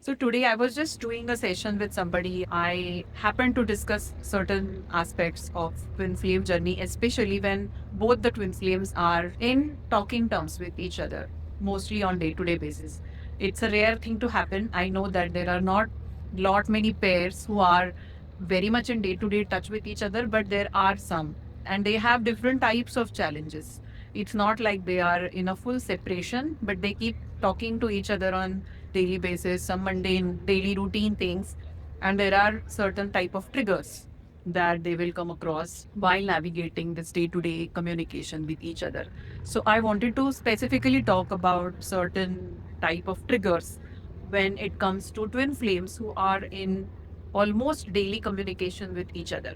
So today I was just doing a session with somebody. I happened to discuss certain aspects of twin flame journey, especially when both the twin flames are in talking terms with each other, mostly on day-to-day basis. It's a rare thing to happen. I know that there are not lot many pairs who are very much in day-to-day touch with each other, but there are some, and they have different types of challenges. It's not like they are in a full separation, but they keep talking to each other on daily basis, some mundane daily routine things, and there are certain type of triggers that they will come across while navigating this day-to-day communication with each other. So I wanted to specifically talk about certain type of triggers when it comes to twin flames who are in almost daily communication with each other.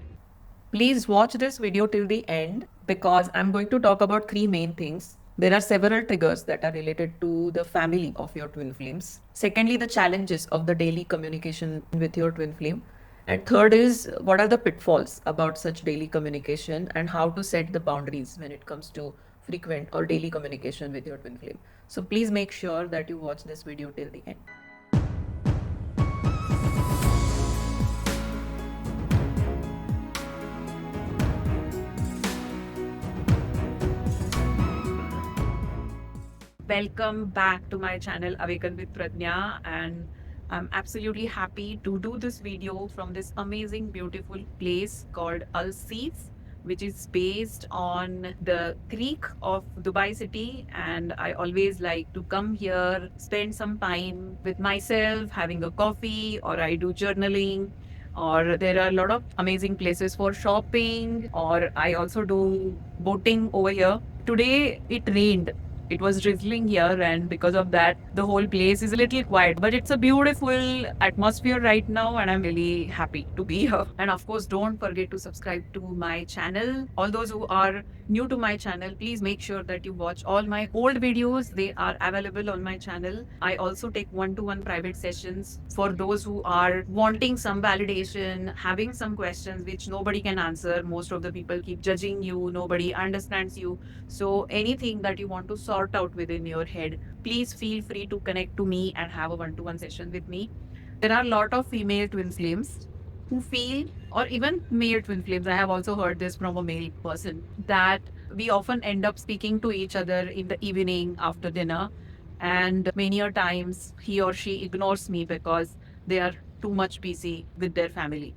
Please watch this video till the end because I'm going to talk about three main things. There are several triggers that are related to the family of your twin flames. Secondly, the challenges of the daily communication with your twin flame. And third is what are the pitfalls about such daily communication and how to set the boundaries when it comes to frequent or daily communication with your twin flame. So please make sure that you watch this video till the end. Welcome back to my channel Awaken with Pradnyaa, and I'm absolutely happy to do this video from this amazing beautiful place called Seef, which is based on the creek of Dubai city. And I always like to come here, spend some time with myself having a coffee, or I do journaling, or there are a lot of amazing places for shopping, or I also do boating over here. Today it rained, it was drizzling here, and because of that, the whole place is a little quiet. But it's a beautiful atmosphere right now, and I'm really happy to be here. And of course, don't forget to subscribe to my channel. All those who are new to my channel, please make sure that you watch all my old videos. They are available on my channel. I also take one-to-one private sessions for those who are wanting some validation, having some questions which nobody can answer. Most of the people keep judging you, nobody understands you. So anything that you want to sort out within your head, please feel free to connect to me and have a one-to-one session with me. There are a lot of female twin flames who feel, or even male twin flames. I have also heard this from a male person, that we often end up speaking to each other in the evening after dinner, and many a times he or she ignores me because they are too much busy with their family.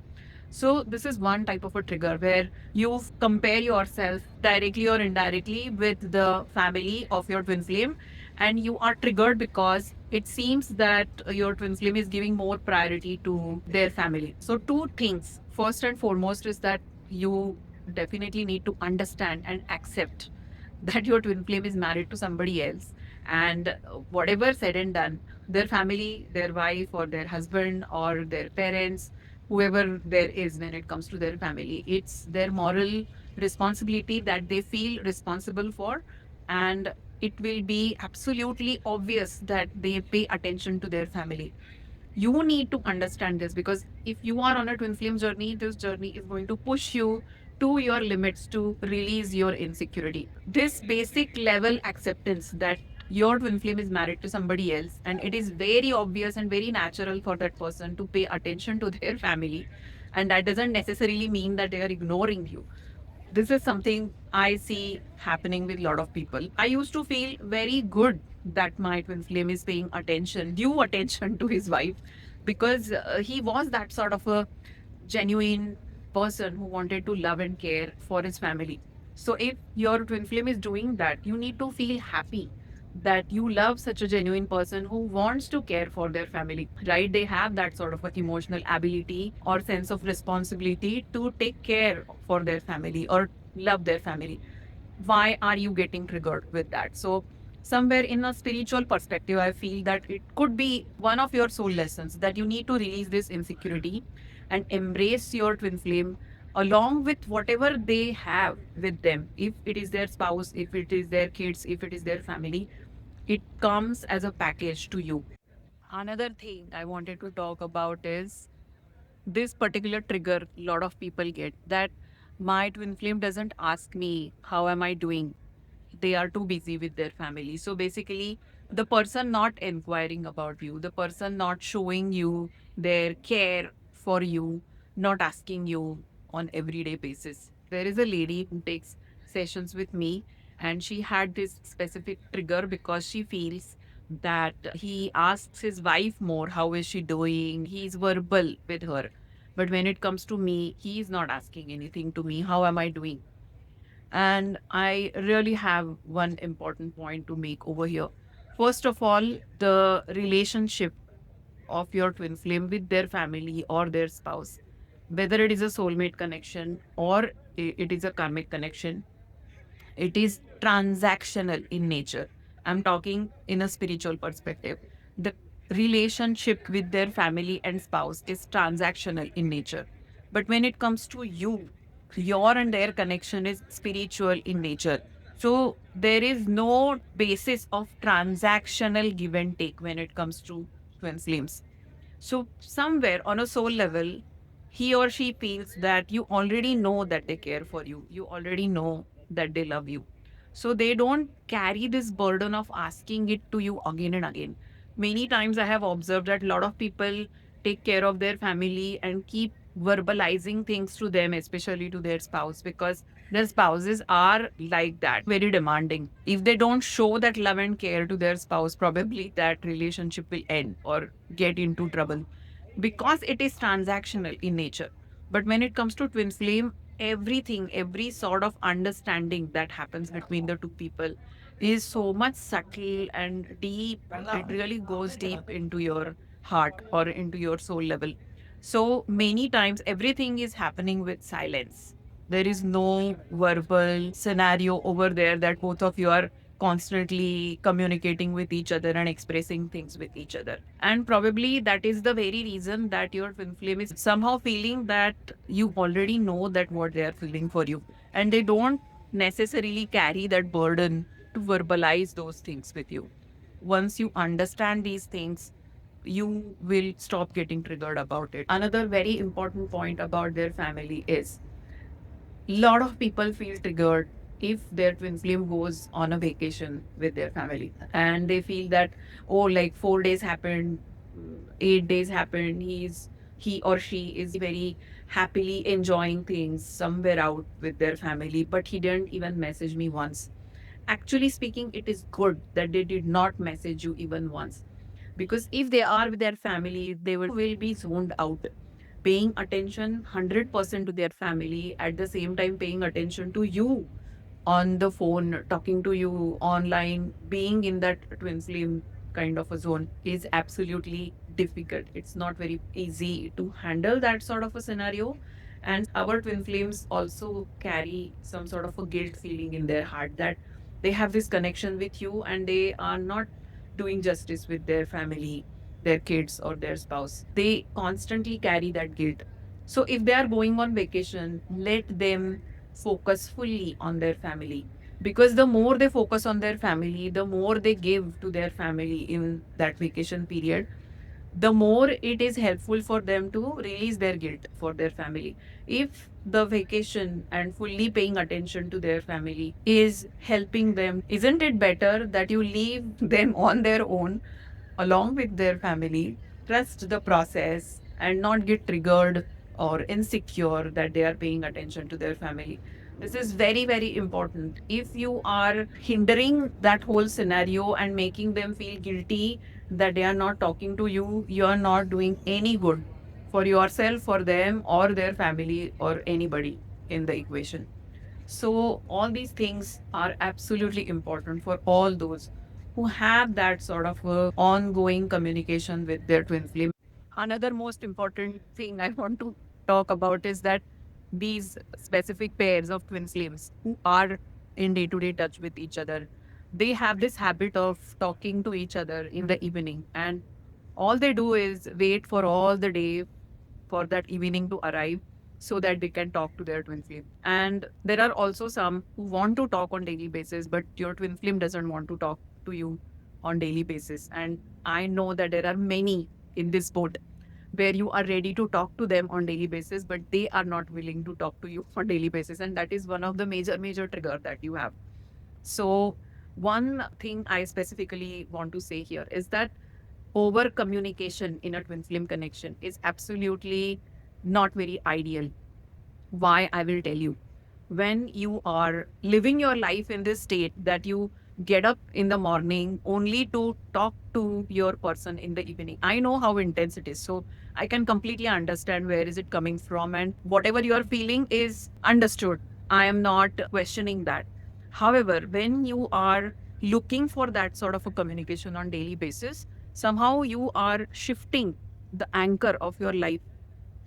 So this is one type of a trigger where you compare yourself directly or indirectly with the family of your twin flame, and you are triggered because it seems that your twin flame is giving more priority to their family. So two things. First and foremost is that you definitely need to understand and accept that your twin flame is married to somebody else, and whatever said and done, their family, their wife or their husband or their parents, whoever there is, when it comes to their family, it's their moral responsibility that they feel responsible for, and it will be absolutely obvious that they pay attention to their family. You need to understand this, because if you are on a twin flame journey, this journey is going to push you to your limits to release your insecurity. This basic level acceptance that your twin flame is married to somebody else, and it is very obvious and very natural for that person to pay attention to their family, and that doesn't necessarily mean that they are ignoring you. This is something I see happening with a lot of people. I used to feel very good that my twin flame is paying attention, due attention to his wife, because he was that sort of a genuine person who wanted to love and care for his family. So if your twin flame is doing that, you need to feel happy that you love such a genuine person who wants to care for their family, right? They have that sort of a emotional ability or sense of responsibility to take care for their family or love their family. Why are you getting triggered with that? So somewhere in a spiritual perspective, I feel that it could be one of your soul lessons that you need to release this insecurity and embrace your twin flame along with whatever they have with them. If it is their spouse, if it is their kids, if it is their family, it comes as a package to you. Another thing I wanted to talk about is this particular trigger a lot of people get, that my twin flame doesn't ask me how am I doing. They are too busy with their family. So basically, The person not inquiring about you, the person not showing you their care for you, not asking you on everyday basis. There is a lady who takes sessions with me, and she had this specific trigger because she feels that he asks his wife more, how is she doing? He's verbal with her. But when it comes to me, he is not asking anything to me. How am I doing? And I really have one important point to make over here. First of all, the relationship of your twin flame with their family or their spouse, whether it is a soulmate connection or it is a karmic connection, it is transactional in nature. I'm talking in a spiritual perspective. The relationship with their family and spouse is transactional in nature. But when it comes to you, your and their connection is spiritual in nature. So there is no basis of transactional give and take when it comes to twin flames. So, somewhere on a soul level, he or she feels that you already know that they care for you. You already know that they love you. So, they don't carry this burden of asking it to you again and again. Many times I have observed that a lot of people take care of their family and keep verbalizing things to them, especially to their spouse, because their spouses are like that, very demanding. If they don't show that love and care to their spouse, probably that relationship will end or get into trouble because it is transactional in nature. But when it comes to twin flame, everything, every sort of understanding that happens between the two people is so much subtle and deep. It really goes deep into your heart or into your soul level. So many times, everything is happening with silence. There is no verbal scenario over there that both of you are constantly communicating with each other and expressing things with each other. And probably that is the very reason that your twin flame is somehow feeling that you already know that what they are feeling for you. And they don't necessarily carry that burden to verbalize those things with you. Once you understand these things, you will stop getting triggered about it. Another very important point about their family is lot of people feel triggered if their twin flame goes on a vacation with their family and they feel that, oh, like 4 days happened, 8 days happened, he or she is very happily enjoying things somewhere out with their family, but he didn't even message me once. Actually speaking, it is good that they did not message you even once, because if they are with their family, they will be zoned out, paying attention 100% to their family, at the same time paying attention to you on the phone, talking to you online, being in that twin flame kind of a zone is absolutely difficult. It's not very easy to handle that sort of a scenario. And our twin flames also carry some sort of a guilt feeling in their heart that they have this connection with you and they are not doing justice with their family, their kids, or their spouse. They constantly carry that guilt. So if they are going on vacation, let them focus fully on their family, because the more they focus on their family, the more they give to their family in that vacation period, the more it is helpful for them to release their guilt for their family. If the vacation and fully paying attention to their family is helping them, isn't it better that you leave them on their own along with their family, trust the process, and not get triggered or insecure that they are paying attention to their family? This is very, very important. If you are hindering that whole scenario and making them feel guilty that they are not talking to you, you are not doing any good for yourself, for them, or their family, or anybody in the equation. So, all these things are absolutely important for all those who have that sort of ongoing communication with their twin flame. Another most important thing I want to talk about is that these specific pairs of twin flames who are in day to day touch with each other, they have this habit of talking to each other in the evening, and all they do is wait for all the day for that evening to arrive so that they can talk to their twin flame. And there are also some who want to talk on daily basis, but your twin flame doesn't want to talk to you on daily basis. And I know that there are many in this boat where you are ready to talk to them on daily basis, but they are not willing to talk to you on daily basis. And that is one of the major trigger that you have. So One thing I specifically want to say here is that over communication in a twin flame connection is absolutely not very ideal. Why? I will tell you. When you are living your life in this state that you get up in the morning only to talk to your person in the evening, I know how intense it is. So I can completely understand where is it coming from, and whatever you are feeling is understood. I am not questioning that. However, when you are looking for that sort of a communication on daily basis, somehow you are shifting the anchor of your life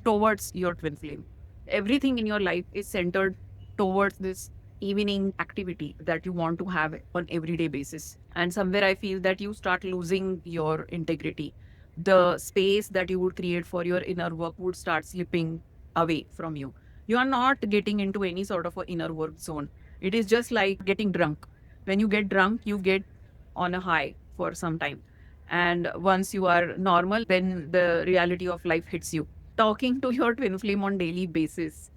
towards your twin flame. Everything in your life is centered towards this evening activity that you want to have on everyday basis. And somewhere I feel that you start losing your integrity. The space that you would create for your inner work would start slipping away from you. You are not getting into any sort of a inner work zone. It is just like getting drunk. When you get drunk, you get on a high for some time. And once you are normal, then the reality of life hits you. Talking to your twin flame on daily basis,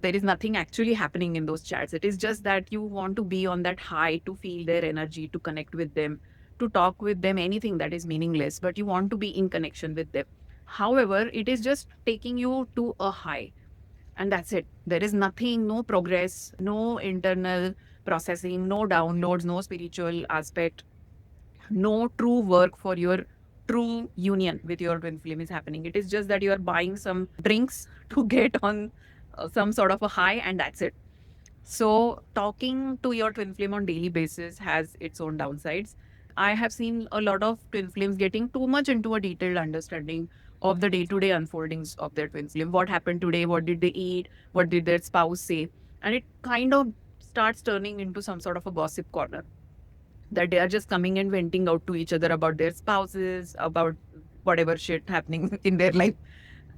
there is nothing actually happening in those chats. It is just that you want to be on that high, to feel their energy, to connect with them, to talk with them, anything that is meaningless, but you want to be in connection with them. However, it is just taking you to a high, and that's it. There is nothing, no progress, no internal processing, no downloads, no spiritual aspect, no true work for your true union with your twin flame is happening. It is just that you are buying some drinks to get on some sort of a high, and that's it. So talking to your twin flame on daily basis has its own downsides. I have seen a lot of twin flames getting too much into a detailed understanding of the day-to-day unfoldings of their twin flame. What happened today? What did they eat? What did their spouse say? And it kind of starts turning into some sort of a gossip corner, that they are just coming and venting out to each other about their spouses, about whatever shit happening in their life.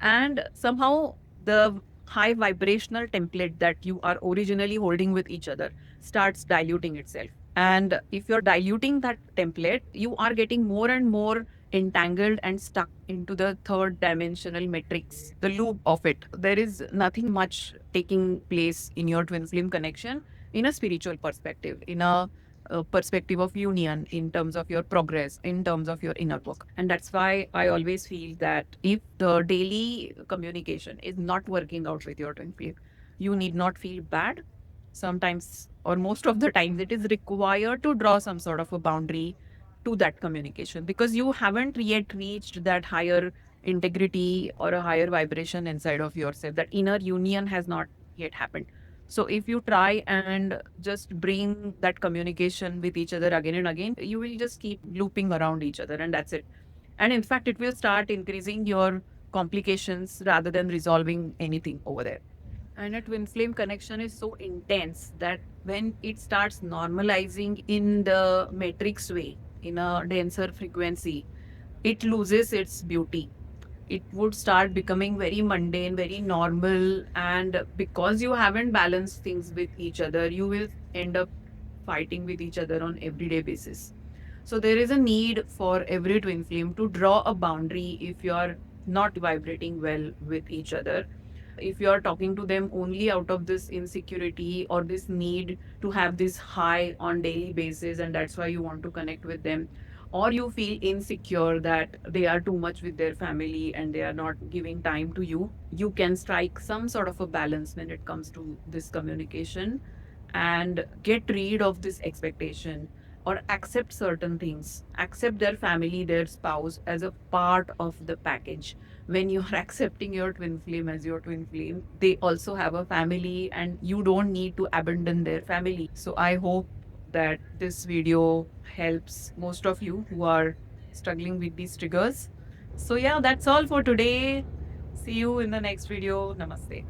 And somehow the high vibrational template that you are originally holding with each other starts diluting itself. And if you're diluting that template, you are getting more and more entangled and stuck into the third dimensional matrix, the loop of it. There is nothing much taking place in your twin flame connection in a spiritual perspective, in a perspective of union, in terms of your progress, in terms of your inner work. And that's why I always feel that if the daily communication is not working out with your twin flame, you need not feel bad. Sometimes, or most of the times, it is required to draw some sort of a boundary to that communication, because you haven't yet reached that higher integrity or a higher vibration inside of yourself. That inner union has not yet happened. So if you try and just bring that communication with each other again and again, you will just keep looping around each other, and that's it. And in fact, it will start increasing your complications rather than resolving anything over there. And a twin flame connection is so intense that when it starts normalizing in the matrix way, in a denser frequency, it loses its beauty. It would start becoming very mundane, very normal. And because you haven't balanced things with each other, you will end up fighting with each other on everyday basis. So there is a need for every twin flame to draw a boundary if you're not vibrating well with each other. If you're talking to them only out of this insecurity or this need to have this high on daily basis, and that's why you want to connect with them, or you feel insecure that they are too much with their family and they are not giving time to you, you can strike some sort of a balance when it comes to this communication and get rid of this expectation, or accept certain things, accept their family, their spouse as a part of the package. When you are accepting your twin flame as your twin flame, they also have a family and you don't need to abandon their family. So I hope that this video helps most of you who are struggling with these triggers. So yeah, that's all for today. See you in the next video. Namaste.